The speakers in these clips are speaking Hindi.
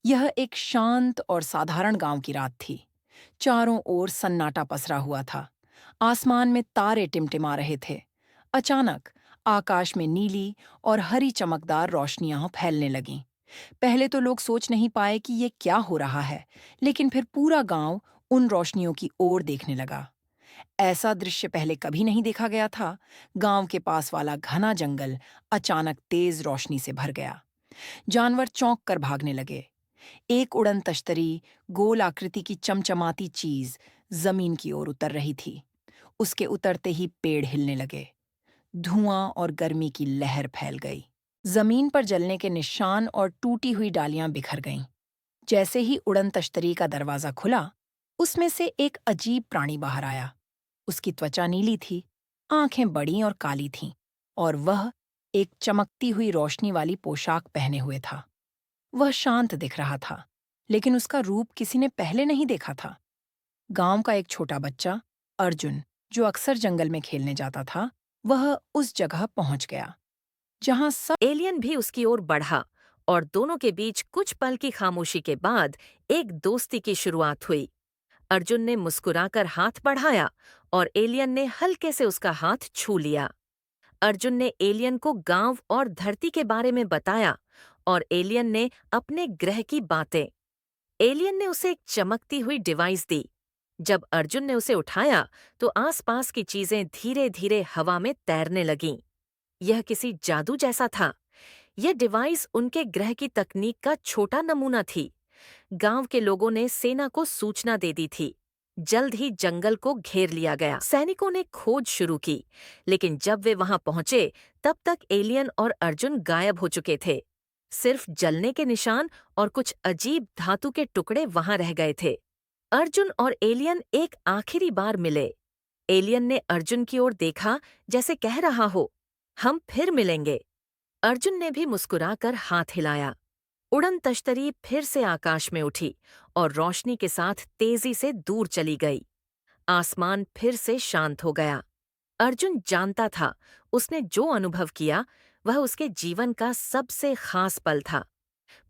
यह एक शांत और साधारण गांव की रात थी। चारों ओर सन्नाटा पसरा हुआ था। आसमान में तारे टिमटिमा रहे थे। अचानक आकाश में नीली और हरी चमकदार रोशनियां फैलने लगीं। पहले तो लोग सोच नहीं पाए कि ये क्या हो रहा है, लेकिन फिर पूरा गांव उन रोशनियों की ओर देखने लगा। ऐसा दृश्य पहले कभी नहीं देखा गया था। गांव के पास वाला घना जंगल अचानक तेज रोशनी से भर गया। जानवर चौंक कर भागने लगे। एक उड़न तश्तरी, गोल आकृति की चमचमाती चीज, जमीन की ओर उतर रही थी। उसके उतरते ही पेड़ हिलने लगे। धुआं और गर्मी की लहर फैल गई। जमीन पर जलने के निशान और टूटी हुई डालियां बिखर गईं। जैसे ही उड़न तश्तरी का दरवाजा खुला, उसमें से एक अजीब प्राणी बाहर आया। उसकी त्वचा नीली थी, आंखें बड़ी और काली थीं, और वह एक चमकती हुई रोशनी वाली पोशाक पहने हुए था। वह शांत दिख रहा था, लेकिन उसका रूप किसी ने पहले नहीं देखा था। गांव का एक छोटा बच्चा, अर्जुन, जो अक्सर जंगल में खेलने जाता था, वह उस जगह पहुंच गया जहां सब एलियन भी उसकी ओर बढ़ा और दोनों के बीच कुछ पल की खामोशी के बाद एक दोस्ती की शुरुआत हुई। अर्जुन ने मुस्कुराकर हाथ बढ़ाया और एलियन ने हल्के से उसका हाथ छू लिया। अर्जुन ने एलियन को गांव और धरती के बारे में बताया और एलियन ने अपने ग्रह की बातें। एलियन ने उसे एक चमकती हुई डिवाइस दी। जब अर्जुन ने उसे उठाया तो आसपास की चीजें धीरे धीरे हवा में तैरने लगीं। यह किसी जादू जैसा था। यह डिवाइस उनके ग्रह की तकनीक का छोटा नमूना थी। गांव के लोगों ने सेना को सूचना दे दी थी। जल्द ही जंगल को घेर लिया गया। सैनिकों ने खोज शुरू की, लेकिन जब वे वहां पहुंचे तब तक एलियन और अर्जुन गायब हो चुके थे। सिर्फ जलने के निशान और कुछ अजीब धातु के टुकड़े वहां रह गए थे। अर्जुन और एलियन एक आखिरी बार मिले। एलियन ने अर्जुन की ओर देखा, जैसे कह रहा हो, हम फिर मिलेंगे। अर्जुन ने भी मुस्कुराकर हाथ हिलाया। उड़न तश्तरी फिर से आकाश में उठी और रोशनी के साथ तेजी से दूर चली गई। आसमान फिर से शांत हो गया। अर्जुन जानता था, उसने जो अनुभव किया वह उसके जीवन का सबसे खास पल था।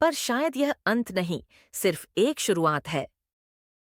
पर शायद यह अंत नहीं, सिर्फ एक शुरुआत है।